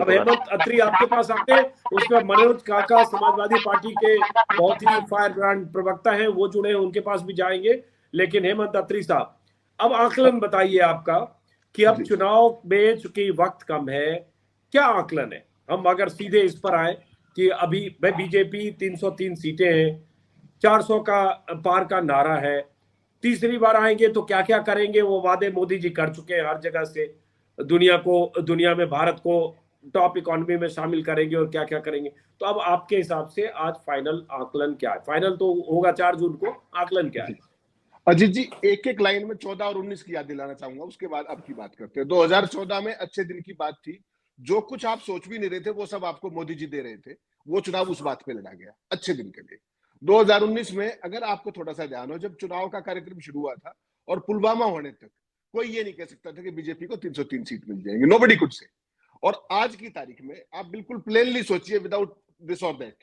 अब हेमंत अत्री आपके पास आते हैं, उसमें मनोज काका समाजवादी पार्टी के बहुत ही फायर ब्रांड प्रवक्ता हैं, वो जुड़े हैं, उनके पास भी जाएंगे। लेकिन हेमंत अत्री साहब, अब आकलन बताइए आपका कि अब जी चुनाव में चूंकि वक्त कम है, क्या आकलन है? हम अगर सीधे इस पर आए कि अभी बीजेपी 303 सीटें हैं, 400 का पार का नारा है, तीसरी बार आएंगे तो क्या क्या करेंगे, वो वादे मोदी जी कर चुके हैं हर जगह से, दुनिया में भारत को टॉप इकोनॉमी में शामिल करेंगे और क्या क्या करेंगे। तो अब आपके हिसाब से आज फाइनल आकलन क्या है? फाइनल तो होगा 4 जून को, आकलन क्या जी है? अजीत जी, एक एक लाइन में 14 और 19 की याद दिलाना चाहूंगा, उसके बाद अब की बात करते हैं। 2014 में अच्छे दिन की बात थी, जो कुछ आप सोच भी नहीं रहे थे वो सब आपको मोदी जी दे रहे थे, वो चुनाव उस बात पे लड़ा गया अच्छे दिन के लिए। 2019 में अगर आपको थोड़ा सा ध्यान हो, जब चुनाव का कार्यक्रम शुरू हुआ था और पुलवामा होने तक कोई ये नहीं कह सकता था कि बीजेपी को 303 सीट मिल जाएंगे, नोबडी कुड से। और आज की तारीख में आप बिल्कुल प्लेनली सोचिए, विदाउट दिस और दैट,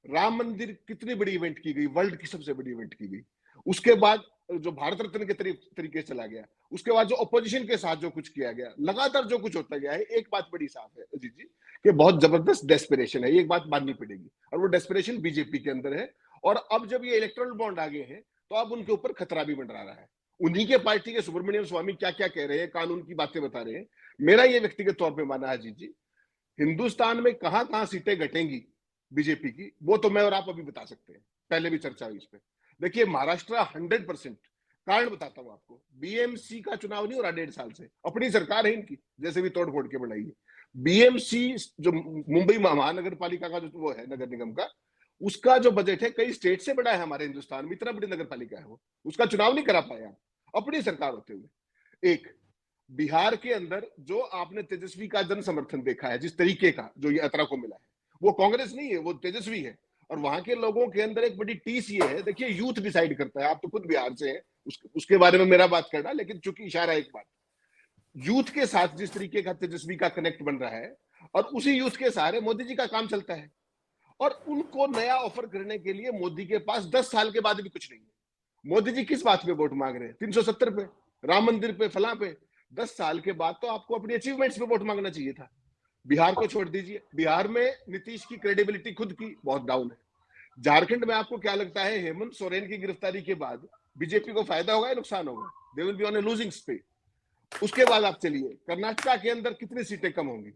राम मंदिर कितनी बड़ी इवेंट की गई, वर्ल्ड की सबसे बड़ी इवेंट की गई। उसके बाद जो भारत रत्न के तरीके चला गया, उसके बाद जो अपोजिशन के साथ जो कुछ किया गया, लगातार जो कुछ होता गया है, एक बात बड़ी साफ है अजीत जी कि बहुत जबरदस्त डेस्पिरेशन है, एक बात माननी पड़ेगी, और वो डेस्पिरेशन बीजेपी के अंदर है। और अब जब ये इलेक्टोरल बॉन्ड आ गए हैं तो अब उनके ऊपर खतरा भी मंडरा रहा है। उन्हीं के पार्टी के सुब्रमण्यम स्वामी क्या क्या कह रहे हैं, कानून की बातें बता रहे हैं। मेरा ये व्यक्तिगत तौर पर माना है अजीत जी, हिंदुस्तान में कहां कहां सीटें घटेंगी बीजेपी की, वो तो मैं और आप अभी बता सकते हैं, पहले भी चर्चा हुई इस पे। देखिए महाराष्ट्र 100%, कारण बताता हूं आपको, बीएमसी का चुनाव नहीं हो रहा 1.5 साल से, अपनी सरकार है इनकी, जैसे भी तोड़ फोड़ के बनाई है। बीएमसी जो मुंबई महानगर पालिका का जो वो है, नगर निगम का, उसका जो बजट है कई स्टेट से बड़ा है हमारे हिंदुस्तान में, इतना बड़ी नगर पालिका है वो, उसका चुनाव नहीं करा पाया अपनी सरकार होते हुए। एक बिहार के अंदर जो आपने तेजस्वी का जन समर्थन देखा है, जिस तरीके का जो ये यात्रा को मिला है, वो कांग्रेस नहीं है, वो तेजस्वी है। और वहां के लोगों के अंदर एक बड़ी टीस ये है, देखिए यूथ डिसाइड करता है, आप तो खुद बिहार से हैं, उसके बारे में मेरा बात करना, लेकिन चूंकि इशारा एक बात, यूथ के साथ जिस तरीके का तेजस्वी का कनेक्ट बन रहा है, और उसी यूथ के सहारे मोदी जी का काम चलता है। और उनको नया ऑफर करने के लिए मोदी के पास 10 साल के बाद भी कुछ नहीं है। मोदी जी किस बात पे वोट मांग रहे हैं? 370 पे, राम मंदिर पे, फलां पे। 10 साल के बाद तो आपको अपनी अचीवमेंट्स पे वोट मांगना चाहिए था। बिहार को छोड़ दीजिए, बिहार में नीतीश की क्रेडिबिलिटी खुद की बहुत डाउन है। झारखंड में आपको क्या लगता है, हेमंत सोरेन की गिरफ्तारी के बाद बीजेपी को फायदा होगा या नुकसान होगा? They will be on a losing spree. उसके बाद आप चलिए, कर्नाटक के अंदर कितनी सीटें कम होंगी?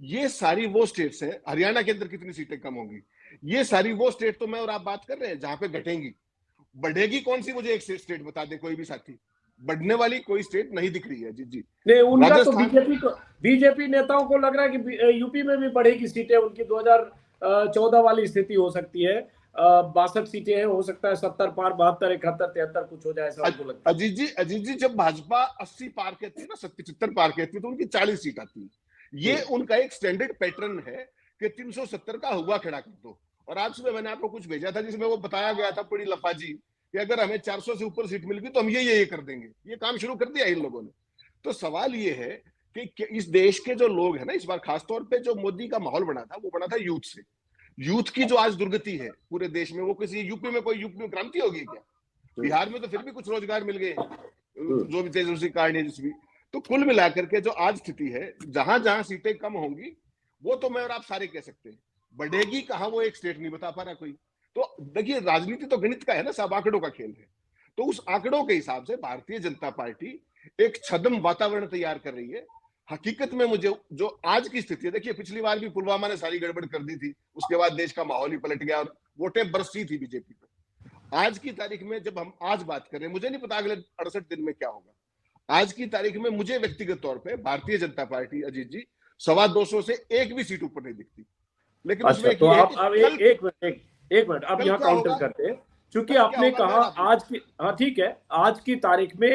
ये सारी वो स्टेट्स हैं, हरियाणा के अंदर कितनी सीटें कम होंगी? ये सारी वो स्टेट तो मैं और आप बात कर रहे हैं जहां पे घटेंगी। बढ़ेगी कौन सी, मुझे एक स्टेट बता दे कोई भी साथी। बढ़ने वाली कोई स्टेट नहीं दिख रही है जी जी। नहीं, उनका तो राजस्थान, बीजेपी नेताओं को लग रहा है कि यूपी में भी बढ़ेगी सीटें, उनकी 2014 वाली स्थिति हो सकती है। 62 सीटें हैं, हो सकता है 70 पार, 72, 71, 73 कुछ हो जाए, ऐसा उनको लगता है। अजीत जी जब भाजपा 80 पार कहती है ना, 75 पार कहती है, तो उनकी 40 सीट आती है। ये उनका एक स्टैंडर्ड पैटर्न है कि 370 का हुआ खड़ा कर दो। और आज सुबह मैंने आपको कुछ भेजा था जिसमें वो बताया गया था बड़ी लफाजी कि अगर हमें 400 से ऊपर सीट मिल गई तो हम ये कर देंगे। ये काम शुरू कर दिया इन लोगों ने। तो सवाल ये है कि इस देश के जो लोग हैं ना, इस बार खासतौर पे जो मोदी का माहौल बना था, वो बना था यूथ से। यूथ की जो आज दुर्गति है पूरे देश में, वो किसी यूपी में क्रांति होगी क्या? बिहार में तो फिर भी कुछ रोजगार मिल गए, जो भी तेजस्वी कारण है जिस भी। तो कुल मिलाकर के जो आज स्थिति है, जहां जहां सीटें कम होंगी, वो तो मैं और आप सारे कह सकते हैं। बढ़ेगी कहां, वो एक स्टेट नहीं बता पा रहा कोई। तो देखिए, राजनीति तो गणित का है ना, सब आंकड़ों का खेल है। तो उस आंकड़ों के हिसाब से भारतीय जनता पार्टी एक छद्म वातावरण तैयार कर रही है। हकीकत में मुझे जो आज की स्थिति है, देखिए पिछली बार भी पुलवामा ने सारी गड़बड़ कर दी थी, उसके बाद देश का माहौल ही पलट गया और वोटें बरसी थी बीजेपी पे। आज की तारीख में जब हम आज बात कर रहे हैं, मुझे नहीं पता अगले 68 दिन में क्या होगा। आज की तारीख में मुझे व्यक्तिगत तौर पे भारतीय जनता पार्टी अजीत जी 225 से एक भी सीट ऊपर नहीं दिखती। लेकिन अच्छा, उसमें तो ये है आप कि अब कल, एक मिनट अब कल यहाँ क्या काउंटर होगा, करते हैं, क्योंकि कल क्या आपने होगा मैं कहा और आप आज की, हाँ ठीक है, आज की तारीख में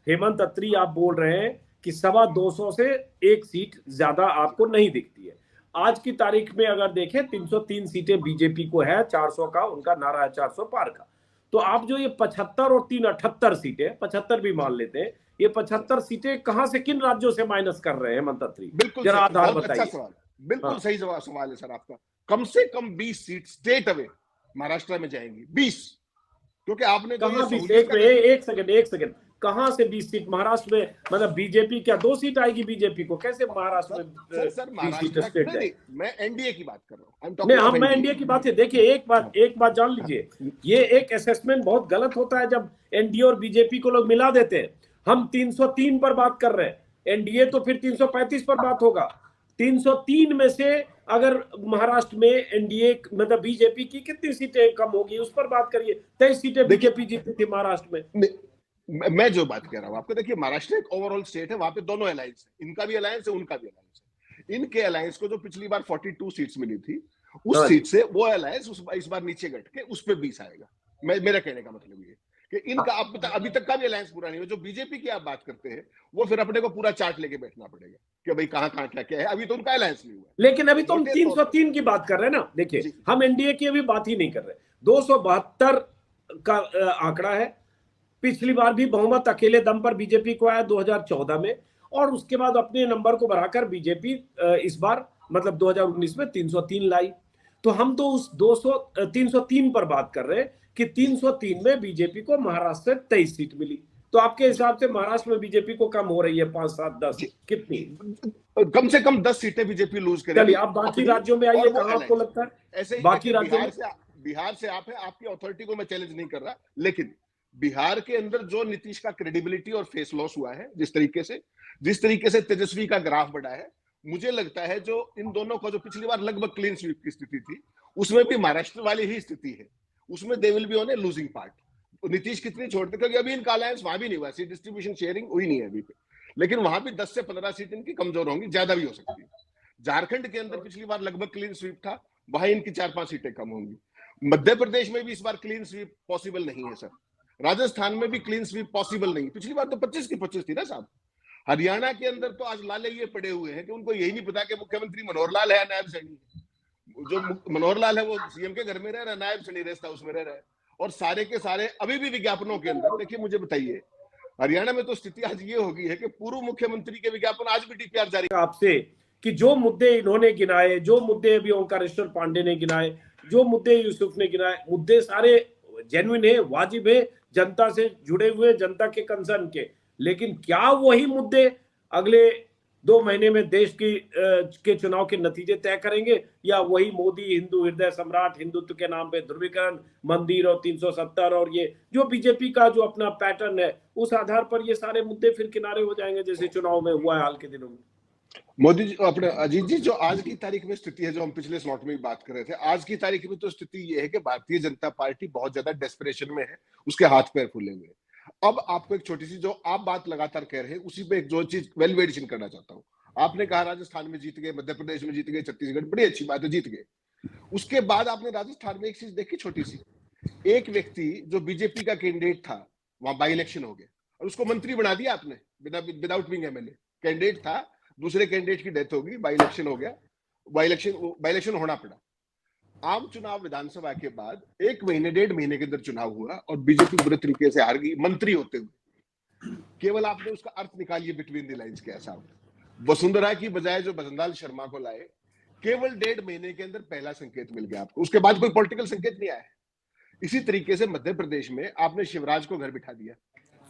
हेमंत अत्री आप बोल रहे हैं कि 225 से एक सीट ज्यादा आपको नहीं दिखती है। आज की तारीख में अगर देखें, 303 सीटें बीजेपी को है, 400 का उनका नारा है, 400 पार का। तो आप जो ये 75 और 3 78 सीटें, 75 भी मान लेते हैं, ये 75 सीटें कहां से, किन राज्यों से माइनस कर रहे हैं हेमंत अत्री? बिल्कुल जरा सही, आधार बहुत अच्छा बताइए। सवाल, बिल्कुल हाँ, सही सवाल है सर आपका। कम से कम 20 सीट स्टेट अवे महाराष्ट्र में जाएंगी, 20। क्योंकि आपने जो ये कहाँ भी सहूलियत एक का एक सेकंड, कहां से 20 सीट महाराष्ट्र में? मतलब बीजेपी क्या 2 सीट आएगी बीजेपी को? कैसे महाराष्ट्र में सर 20 सीट महाराष्ट्र स्टेट नहीं, है? नहीं, मैं एनडीए की बात कर रहा हूँ। आई एम नहीं, टॉकिंग ऑफ हम मैं एनडीए। एनडीए की बात है। देखिए, एक बात जान लीजिए, ये एक असेसमेंट बहुत गलत होता है जब एनडीए और बीजेपी को लोग मिला देते हैं। हम 303 पर बात कर रहे हैं, एनडीए तो फिर 335 पर बात होगा। 303 में से अगर महाराष्ट्र में एनडीए मतलब बीजेपी की कितनी सीटें कम होगी, उस पर बात करिए। 23 सीटें बीजेपी जीती थी महाराष्ट्र में। मैं जो बात कह रहा हूँ आपको, देखिए महाराष्ट्र एक ओवरऑल स्टेट है, वहां पे दोनों अलायंस है, इनका भी अलायंस है, उनका भी अलायंस है। इनके अलायंस को जो पिछली बार 42 सीट्स मिली थी, उस सीट से वो अलायंस इस बार नीचे घट के उस पर 20 आएगा। मेरा कहने का मतलब ये कि इनका अभी तक का भी अलायंस पूरा नहीं हुआ। जो बीजेपी की आप बात करते हैं, वो फिर अपने को पूरा चार्ट लेके बैठना पड़ेगा कि भाई कहां कहां क्या क्या है। अभी तो उनका अलायंस नहीं हुआ। लेकिन अभी तो हम 303 की बात कर रहे हैं ना। देखिए, हम एनडीए की अभी बात ही नहीं कर रहे। 272 का आंकड़ा है। पिछली बार भी बहुमत अकेले दम पर बीजेपी को आया 2014 में, और उसके बाद अपने नंबर को बढ़ाकर बीजेपी इस बार मतलब 2019 में 303 लाई। तो हम तो उस 303 पर बात कर रहे हैं कि 303 में बीजेपी को महाराष्ट्र से 23 सीट मिली। तो आपके हिसाब से महाराष्ट्र में बीजेपी को कम हो रही है 5, 7, 10 कितनी? कम से कम 10 सीटें बीजेपी लूज करेगी। चलिए, आप बाकी राज्यों में आइए, कहां आपको लगता है ऐसे ही? बाकी राज्यों में? बिहार से आप है, आपकी अथॉरिटी को मैं चैलेंज नहीं कर रहा, लेकिन बिहार के अंदर जो नीतीश का क्रेडिबिलिटी और फेस लॉस हुआ है, जिस तरीके से तेजस्वी का ग्राफ बढ़ा है, मुझे लगता है जो इन दोनों का जो पिछली बार लगभग क्लीन स्वीप की स्थिति थी, उसमें भी महाराष्ट्र वाली ही स्थिति है। उसमें दे will be on a losing part. Nitish कितनी छोड़ते, क्योंकि अभी इनका अलायंस वहां भी नहीं हुआ, सीट डिस्ट्रीब्यूशन शेयरिंग हुई नहीं है अभी पे, लेकिन वहां भी 10 से 15 सीट इनकी कमजोर होंगी, ज्यादा भी हो सकती है। झारखंड के अंदर पिछली बार लगभग क्लीन स्वीप था, वहां इनकी 4-5 सीटें कम होंगी। मध्य प्रदेश में भी इस बार क्लीन स्वीप पॉसिबल नहीं है सर। राजस्थान में भी क्लीन स्वीप पॉसिबल नहीं। पिछली बार तो 25 की 25 थी ना साहब। हरियाणा के अंदर तो आज लाले ये पड़े हुए हैं कि उनको यही नहीं पता कि मुख्यमंत्री मनोहर लाल है या नायब सैनी। जो मनोहर लाल है वो सीएम के घर में रह रहा है, नायब सैनी रेस्ट हाउस में रह रहा है, और सारे के सारे अभी भी विज्ञापनों के अंदर। देखिए, मुझे बताइए, हरियाणा में तो स्थिति आज ये हो गई है कि पूर्व मुख्यमंत्री के विज्ञापन आज भी डीपीआर जारी। आपसे कि जो मुद्दे इन्होंने गिनाए, जो मुद्दे अभी ओंकारेश्वर पांडे ने गिनाए, जो मुद्दे यूसुफ ने गिनाए, मुद्दे सारे जेन्युइन है, वाजिब है, जनता से जुड़े हुए, जनता के कंसर्न के। लेकिन क्या वही मुद्दे अगले 2 महीने में देश के चुनाव के नतीजे तय करेंगे, या वही मोदी हिंदू हृदय सम्राट, हिंदुत्व के नाम पे ध्रुवीकरण, मंदिर और 370 और ये जो बीजेपी का जो अपना पैटर्न है, उस आधार पर ये सारे मुद्दे फिर किनारे हो जाएंगे, जैसे चुनाव में हुआ है हाल के दिनों में? मोदी जी, अपने अजीत जी, जो आज की तारीख में स्थिति है, जो हम पिछले स्लॉट में बात कर रहे थे, आज की तारीख में तो स्थिति ये है कि भारतीय जनता पार्टी बहुत ज्यादा डेस्परेशन में है, उसके हाथ पैर फूले हुए। अब आपको एक छोटी सी जो आप बात लगातार कह रहे हैं, उसी पे एक जो चीज वैलिडेशन करना चाहता हूँ। आपने कहा राजस्थान में जीत गए, मध्य प्रदेश में जीत गए, छत्तीसगढ़, बड़ी अच्छी बात है, जीत गए। उसके बाद आपने राजस्थान में एक चीज देखी छोटी सी, एक व्यक्ति जो बीजेपी का कैंडिडेट था, वहां बाई इलेक्शन हो गया और उसको मंत्री बना दिया आपने, विदाउट बीइंग एमएलए। कैंडिडेट था, दूसरे कैंडिडेट की डेथ होगी, बाई इलेक्शन हो गया, बाई इलेक्शन होना पड़ा। आम चुनाव विधानसभा के बाद 1 महीने 1.5 महीने के अंदर चुनाव हुआ और बीजेपी बुरे तरीके से हार गई मंत्री होते हुए। केवल आपने उसका अर्थ निकालिए बिटवीन द लाइंस क्या साहब। वसुंधरा की बजाय जो भजनलाल शर्मा को लाए, केवल 1.5 महीने के अंदर पहला संकेत मिल गया आपको, उसके बाद कोई पॉलिटिकल संकेत नहीं आया। इसी तरीके से मध्य प्रदेश में आपने शिवराज को घर बिठा दिया।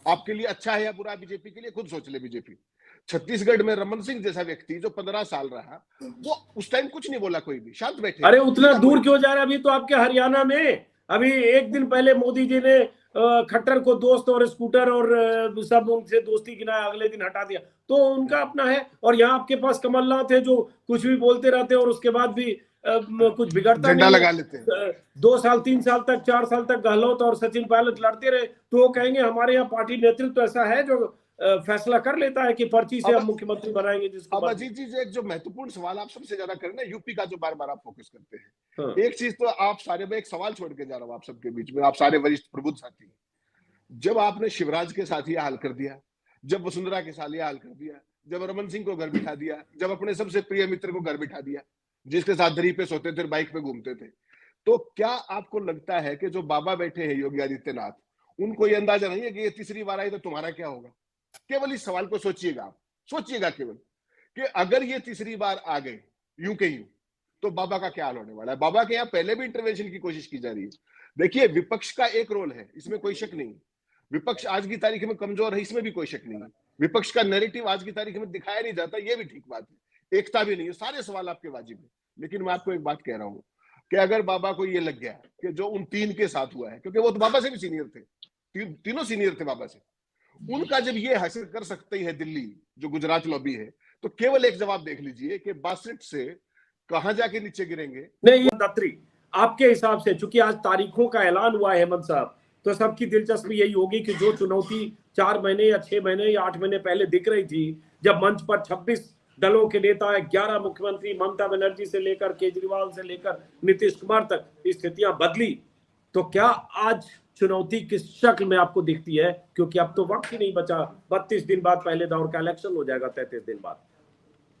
आपके लिए अच्छा है या बुरा, बीजेपी के लिए खुद सोच ले बीजेपी। छत्तीसगढ़ में रमन सिंह जैसा व्यक्ति जो 15 साल रहा, वो उस टाइम कुछ नहीं बोला, कोई भी शांत बैठे। अरे उतना दूर क्यों जा रहे हैं? अभी तो आपके हरियाणा में अभी एक दिन पहले मोदी जी ने खट्टर को दोस्त और स्कूटर और सब उनसे दोस्ती गिनाया, अगले दिन हटा दिया। तो उनका अपना है। और यहाँ आपके पास कमलनाथ है जो कुछ भी बोलते रहते हैं और उसके बाद भी कुछ बिगड़ता नहीं लगा लेते हैं। 2 साल 3 साल तक 4 साल तक गहलोत और सचिन पायलट लड़ते रहे, तो वो कहेंगे हमारे यहाँ पार्टी नेतृत्व तो ऐसा है जो फैसला कर लेता है कि पर्ची से हम मुख्यमंत्री बनाएंगे जिसको। अब अजीत जी, एक जो महत्वपूर्ण सवाल आप सबसे ज्यादा करें ना, यूपी का जो बार बार आप फोकस करते हैं। हाँ। एक चीज तो आप सारे, में एक सवाल छोड़ के जा रहा हूं आप सबके बीच में, आप सारे वरिष्ठ प्रबुद्ध साथी, जब आपने शिवराज के साथ यह हाल कर दिया, जब वसुंधरा के साथ यह हाल कर दिया, जब रमन सिंह को घर बिठा दिया, जब अपने सबसे प्रिय मित्र को घर बिठा दिया, जिसके साथ दरी पे सोते थे, बाइक पे घूमते थे, तो क्या आपको लगता है कि जो बाबा बैठे हैं योगी आदित्यनाथ, उनको ये अंदाजा नहीं है कि ये तीसरी बार आई तो तुम्हारा क्या होगा? केवल इस सवाल को सोचिएगा, आप सोचिएगा केवल कि अगर ये तीसरी बार आ गए यूं के यूं, तो बाबा का क्या हाल होने वाला है। बाबा के यहाँ पहले भी इंटरवेंशन की कोशिश की जा रही है। देखिए, विपक्ष का एक रोल है, इसमें कोई शक नहीं। विपक्ष आज की तारीख में कमजोर है, इसमें भी कोई शक नहीं है। विपक्ष का नैरेटिव आज की तारीख में दिखाया नहीं जाता, ये भी ठीक बात है। एकता भी नहीं है, सारे सवाल आपके वाजिब है। लेकिन मैं आपको एक बात कह रहा हूँ कि अगर बाबा को ये लग गया कि जो उन 3 के साथ हुआ है, क्योंकि वो तो बाबा से भी सीनियर थे, तीनों सीनियर थे बाबा से, उनका जब ये हासिल कर सकते हैं दिल्ली, जो गुजरात लॉबी है, तो केवल एक जवाब देख लीजिए कि 62 से कहां जाके नीचे गिरेंगे। नहीं दत्री, आपके हिसाब से चूंकि आज तारीखों का ऐलान हुआ है हेमंत साहब, तो सबकी दिलचस्पी यही होगी कि जो चुनौती 4 महीने या 6 महीने या 8 महीने पहले दिख रही थी, जब मंच पर 26 दलों के नेता, 11 मुख्यमंत्री, ममता बनर्जी से लेकर केजरीवाल से लेकर नीतीश कुमार तक स्थितियां बदली, तो क्या आज चुनौती किस शक्ल में आपको दिखती है? क्योंकि अब तो वक्त ही नहीं बचा, 32 दिन बाद पहले दौर का इलेक्शन हो जाएगा, 33 दिन बाद।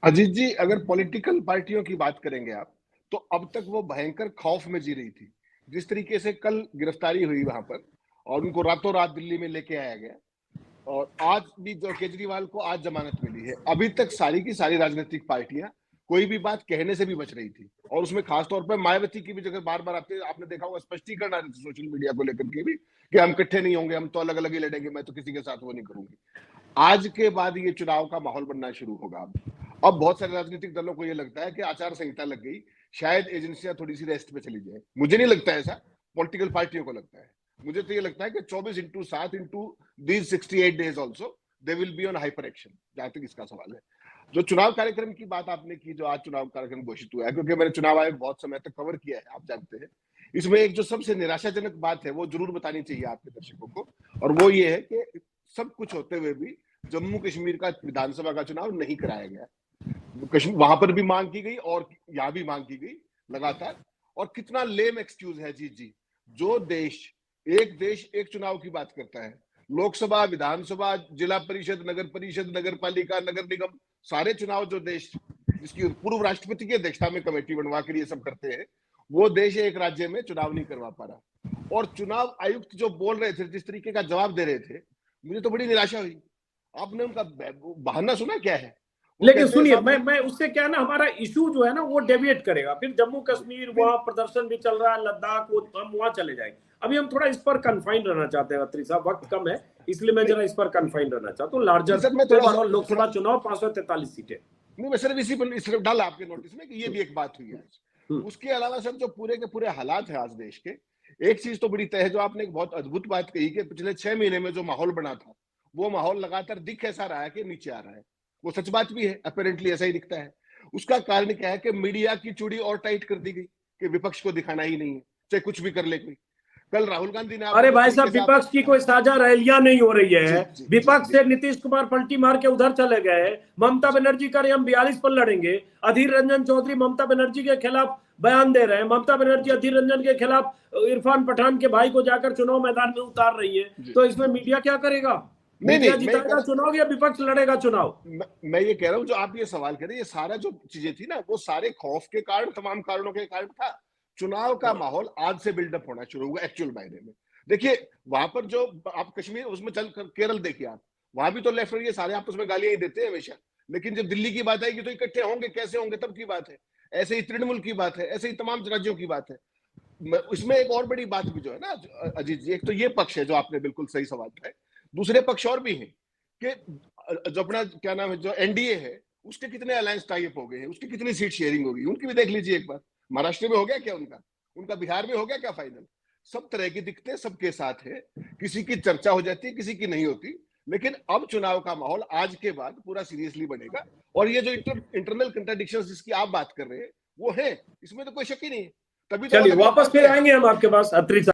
अजीत जी, अगर पॉलिटिकल पार्टियों की बात करेंगे आप, तो अब तक वो भयंकर खौफ में जी रही थी। जिस तरीके से कल गिरफ्तारी हुई वहां पर और उनको रातों रात दिल्ली में लेके आया गया, और आज भी जो केजरीवाल को आज जमानत मिली है, अभी तक सारी की सारी राजनीतिक पार्टियां कोई भी बात कहने से भी बच रही थी। और उसमें खासतौर पर मायावती की भी जगह बार बार आपने देखा होगा स्पष्टीकरण आ रहे थे सोशल मीडिया को लेकर के भी कि हम इकट्ठे नहीं होंगे, हम तो अलग अलग ही लड़ेंगे, मैं तो किसी के साथ वो नहीं करूंगी। आज के बाद ये चुनाव का माहौल बनना शुरू होगा। अब बहुत सारे राजनीतिक दलों को ये लगता है कि आचार संहिता लग गई, शायद एजेंसियां थोड़ी सी रेस्ट पे चली जाए। मुझे नहीं लगता ऐसा, पॉलिटिकल पार्टियों को लगता है। मुझे तो ये लगता है कि 24/7 into these 68 days also they will be on hyper action, जहां तक इसका सवाल है। जो चुनाव कार्यक्रम की बात आपने की, जो आज चुनाव कार्यक्रम घोषित हुआ है, क्योंकि मैंने चुनाव आयोग बहुत समय तक कवर किया है, आप जानते हैं, इसमें एक जो सबसे निराशाजनक बात है वो जरूर बतानी चाहिए आपके दर्शकों को, और वो ये है कि सब कुछ होते हुए भी जम्मू कश्मीर का विधानसभा का चुनाव नहीं कराया गया। कश्मीर वहां पर भी मांग की गई और यहाँ भी मांग की गई लगातार। और कितना लेम एक्सक्यूज है जी, जो देश एक चुनाव की बात करता है, लोकसभा, विधानसभा, जिला परिषद, नगर पालिका, नगर निगम, सारे चुनाव जो देश जिसकी पूर्व राष्ट्रपति की अध्यक्षता में कमेटी बनवा कर ये सब करते हैं, वो देश एक राज्य में चुनाव नहीं करवा पा रहा। और चुनाव आयुक्त जो बोल रहे थे, जिस तरीके का जवाब दे रहे थे, मुझे तो बड़ी निराशा हुई। आपने उनका बहाना सुना क्या है? लेकिन सुनिए, मैं उससे क्या ना, हमारा इशू जो है ना वो डेविएट करेगा, फिर जम्मू कश्मीर, वहां प्रदर्शन भी चल रहा है, लद्दाख, वो हम वहां चले जाएंगे। अभी हम थोड़ा इस पर कन्फाइंड रहना चाहते हैं अत्री साहब, वक्त कम है, इसलिए मैं जरा इस पर कन्फाइंड रहना चाहता हूँ। लार्जर लोकसभा चुनाव 543 सीटें, नहीं, मैं सिर्फ इसी पर डाला आपके नोटिस में कि ये भी एक बात हुई है। उसके अलावा सर, जो पूरे के पूरे हालात है आज देश के, एक चीज तो बड़ी तय है, जो आपने एक बहुत अद्भुत बात कही कि पिछले 6 महीने में जो माहौल बना था, वो माहौल लगातार दिख ऐसा रहा है कि नीचे आ रहा है। वो सच बात भी है, अपेरेंटली ऐसा ही दिखता है। उसका कारण क्या है कि मीडिया की चूड़ी और टाइट कर दी गई कि विपक्ष को दिखाना ही नहीं है, चाहे कुछ भी कर ले कोई। कल राहुल गांधी ने, अरे भाई साहब, विपक्ष की कोई साझा रैलियां नहीं हो रही है। विपक्ष से नीतीश कुमार पलटी मार के उधर चले गए। ममता बनर्जी का हम 42 पर लड़ेंगे। अधीर रंजन चौधरी ममता बनर्जी के खिलाफ बयान दे रहे हैं। ममता बनर्जी अधीर रंजन के खिलाफ इरफान पठान के भाई को जाकर चुनाव मैदान में उतार रही है। तो इसमें मीडिया क्या करेगा? मीडिया जीतेगा चुनाव या विपक्ष लड़ेगा चुनाव? मैं ये कह रहा हूं, जो आप ये सवाल करें, ये सारा जो चीजें थी ना, वो सारे खौफ के कारण, तमाम कारणों के कारण था। चुनाव का माहौल आज से बिल्डअप होना शुरू हुआ एक्चुअल मायने में। देखिए, वहां पर जो आप कश्मीर, उसमें चल केरल देखिए आप, वहां भी तो लेफ्ट और ये सारे आपस में गालियां ही देते हैं हमेशा। लेकिन जब दिल्ली की बात आएगी तो इकट्ठे होंगे, कैसे होंगे तब की बात है। ऐसे ही तृणमूल की बात है, ऐसे ही तमाम राज्यों की बात है। इसमें एक और बड़ी बात भी जो है ना अजीत जी, एक तो ये पक्ष है जो आपने बिल्कुल सही सवाल उठाया, दूसरे पक्ष और भी हैं कि जो अपना क्या नाम है, जो एनडीए है, उसके कितने अलायंस टाई अप हो गए हैं, उसकी कितनी सीट शेयरिंग होगी, उनकी भी देख लीजिए एक बार। महाराष्ट्र में हो गया क्या उनका बिहार में हो गया क्या फाइनल? सब तरह की दिक्कतें सबके साथ है, किसी की चर्चा हो जाती है, किसी की नहीं होती। लेकिन अब चुनाव का माहौल आज के बाद पूरा सीरियसली बनेगा। और ये जो इंटरनल कंट्राडिक्शंस जिसकी आप बात कर रहे हैं वो है, इसमें तो कोई शक ही नहीं है। तभी तो चलिए वापस फिर आएंगे हम आपके पास अत्री साहब।